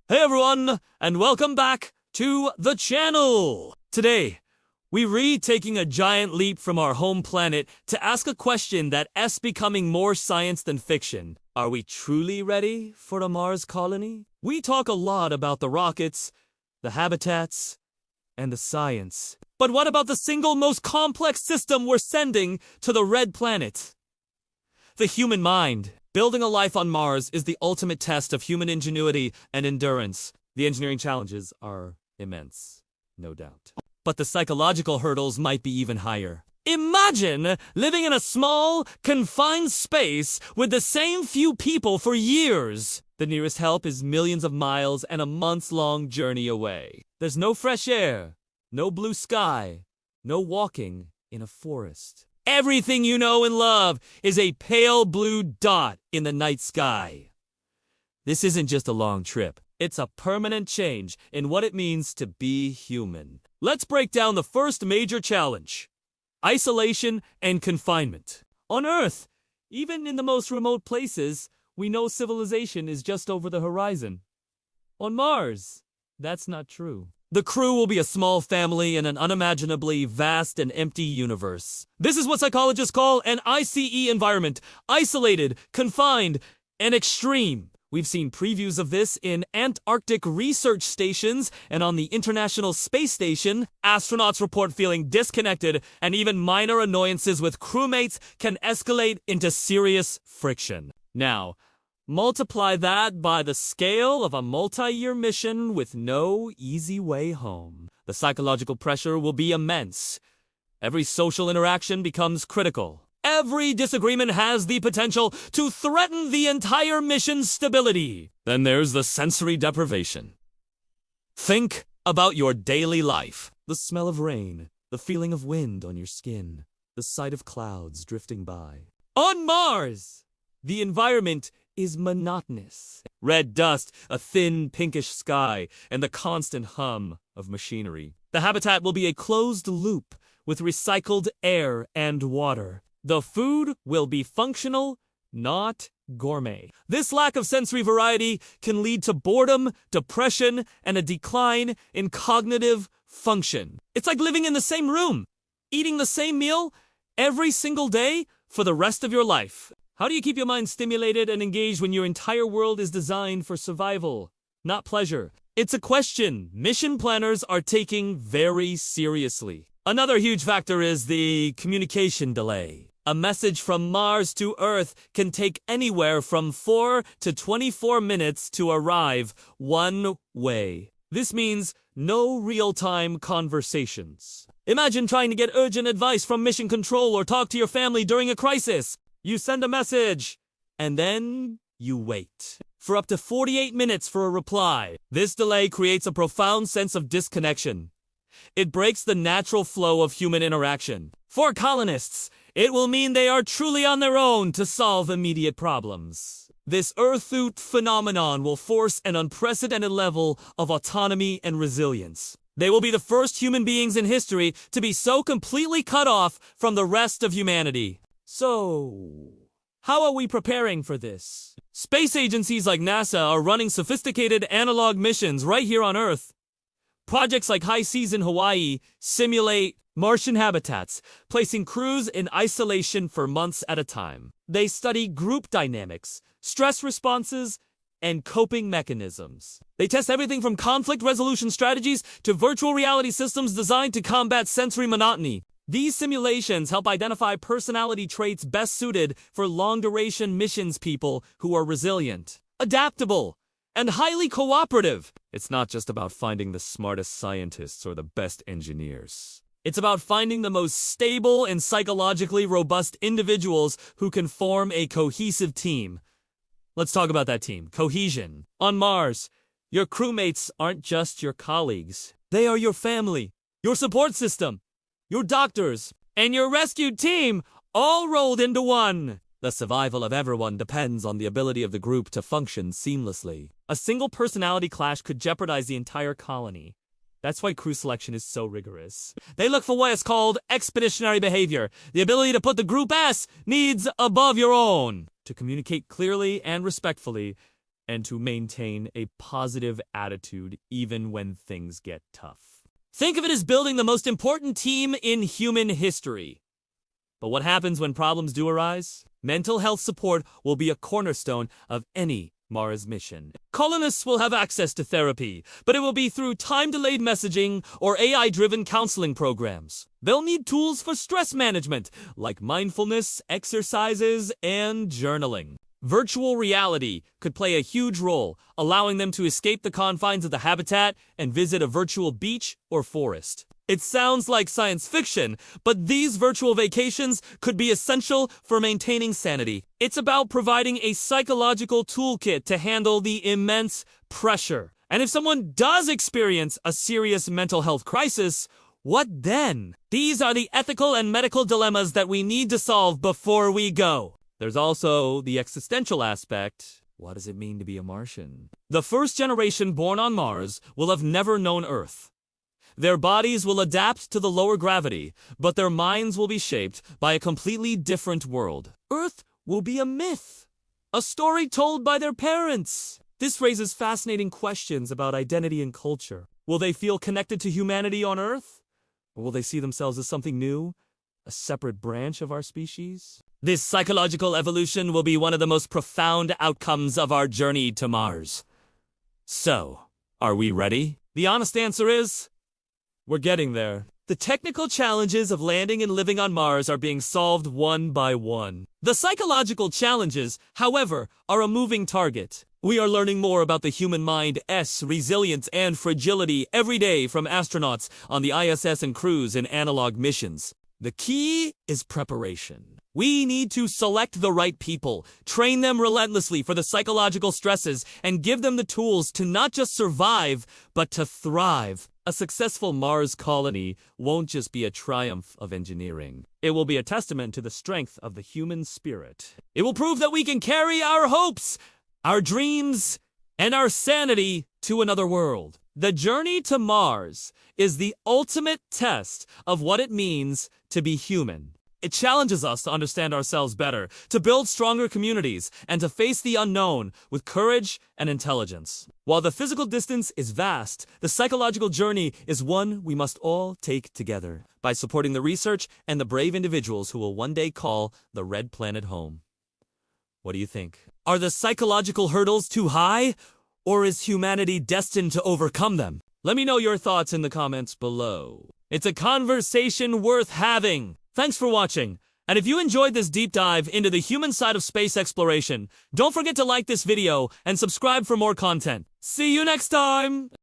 Hey everyone, and welcome back to the channel! Today, we're taking a giant leap from our home planet to ask a question that's becoming more science than fiction. Are we truly ready for a Mars colony? We talk a lot about the rockets, the habitats, and the science. But what about the single most complex system we're sending to the red planet? The human mind. Building a life on Mars is the ultimate test of human ingenuity and endurance. The engineering challenges are immense, no doubt. But the psychological hurdles might be even higher. Imagine living in a small, confined space with the same few people for years. The nearest help is millions of miles and a months-long journey away. There's no fresh air, no blue sky, no walking in a forest. Everything you know and love is a pale blue dot in the night sky. This isn't just a long trip. It's a permanent change in what it means to be human. Let's break down the first major challenge: isolation and confinement. On Earth, even in the most remote places, we know civilization is just over the horizon. On Mars, that's not true. The crew will be a small family in an unimaginably vast and empty universe. This is what psychologists call an ICE environment: isolated, confined, and extreme. We've seen previews of this in Antarctic research stations and on the International Space Station. Astronauts report feeling disconnected, and even minor annoyances with crewmates can escalate into serious friction. Now, multiply that by the scale of a multi-year mission with no easy way home. The psychological pressure will be immense. Every social interaction becomes critical. Every disagreement has the potential to threaten the entire mission's stability. Then there's the sensory deprivation. Think about your daily life. The smell of rain, the feeling of wind on your skin, the sight of clouds drifting by. On Mars, the environment is monotonous. Red dust, a thin pinkish sky, and the constant hum of machinery. The habitat will be a closed loop with recycled air and water. The food will be functional, not gourmet. This lack of sensory variety can lead to boredom, depression, and a decline in cognitive function. It's like living in the same room, eating the same meal every single day for the rest of your life. How do you keep your mind stimulated and engaged when your entire world is designed for survival, not pleasure? It's a question mission planners are taking very seriously. Another huge factor is the communication delay. A message from Mars to Earth can take anywhere from 4 to 24 minutes to arrive one way. This means no real-time conversations. Imagine trying to get urgent advice from mission control or talk to your family during a crisis. You send a message, and then you wait for up to 48 minutes for a reply. This delay creates a profound sense of disconnection. It breaks the natural flow of human interaction. For colonists, it will mean they are truly on their own to solve immediate problems. This Earthoot phenomenon will force an unprecedented level of autonomy and resilience. They will be the first human beings in history to be so completely cut off from the rest of humanity. So, how are we preparing for this? Space agencies like NASA are running sophisticated analog missions right here on Earth. Projects like High Seas in Hawaii simulate Martian habitats, placing crews in isolation for months at a time. They study group dynamics, stress responses, and coping mechanisms. They test everything from conflict resolution strategies to virtual reality systems designed to combat sensory monotony. These simulations help identify personality traits best suited for long-duration missions. People who are resilient, adaptable, and highly cooperative. It's not just about finding the smartest scientists or the best engineers. It's about finding the most stable and psychologically robust individuals who can form a cohesive team. Let's talk about that team. Cohesion. On Mars, your crewmates aren't just your colleagues. They are your family, your support system, your doctors, and your rescue team, all rolled into one. The survival of everyone depends on the ability of the group to function seamlessly. A single personality clash could jeopardize the entire colony. That's why crew selection is so rigorous. They look for what is called expeditionary behavior, the ability to put the group S needs above your own. To communicate clearly and respectfully, and to maintain a positive attitude even when things get tough. Think of it as building the most important team in human history. But what happens when problems do arise? Mental health support will be a cornerstone of any Mars mission. Colonists will have access to therapy, but it will be through time-delayed messaging or AI-driven counseling programs. They'll need tools for stress management, like mindfulness, exercises, and journaling. Virtual reality could play a huge role, allowing them to escape the confines of the habitat and visit a virtual beach or forest. It sounds like science fiction, but these virtual vacations could be essential for maintaining sanity. It's about providing a psychological toolkit to handle the immense pressure. And if someone does experience a serious mental health crisis, what then? These are the ethical and medical dilemmas that we need to solve before we go. There's also the existential aspect. What does it mean to be a Martian? The first generation born on Mars will have never known Earth. Their bodies will adapt to the lower gravity, but their minds will be shaped by a completely different world. Earth will be a myth, a story told by their parents. This raises fascinating questions about identity and culture. Will they feel connected to humanity on Earth? Or will they see themselves as something new, a separate branch of our species? This psychological evolution will be one of the most profound outcomes of our journey to Mars. So, are we ready? The honest answer is, we're getting there. The technical challenges of landing and living on Mars are being solved one by one. The psychological challenges, however, are a moving target. We are learning more about the human mind's resilience and fragility every day from astronauts on the ISS and crews in analog missions. The key is preparation. We need to select the right people, train them relentlessly for the psychological stresses, and give them the tools to not just survive, but to thrive. A successful Mars colony won't just be a triumph of engineering. It will be a testament to the strength of the human spirit. It will prove that we can carry our hopes, our dreams, and our sanity to another world. The journey to Mars is the ultimate test of what it means to be human. It challenges us to understand ourselves better, to build stronger communities, and to face the unknown with courage and intelligence. While the physical distance is vast, the psychological journey is one we must all take together by supporting the research and the brave individuals who will one day call the Red Planet home. What do you think? Are the psychological hurdles too high, or is humanity destined to overcome them? Let me know your thoughts in the comments below. It's a conversation worth having. Thanks for watching, and if you enjoyed this deep dive into the human side of space exploration, don't forget to like this video and subscribe for more content. See you next time!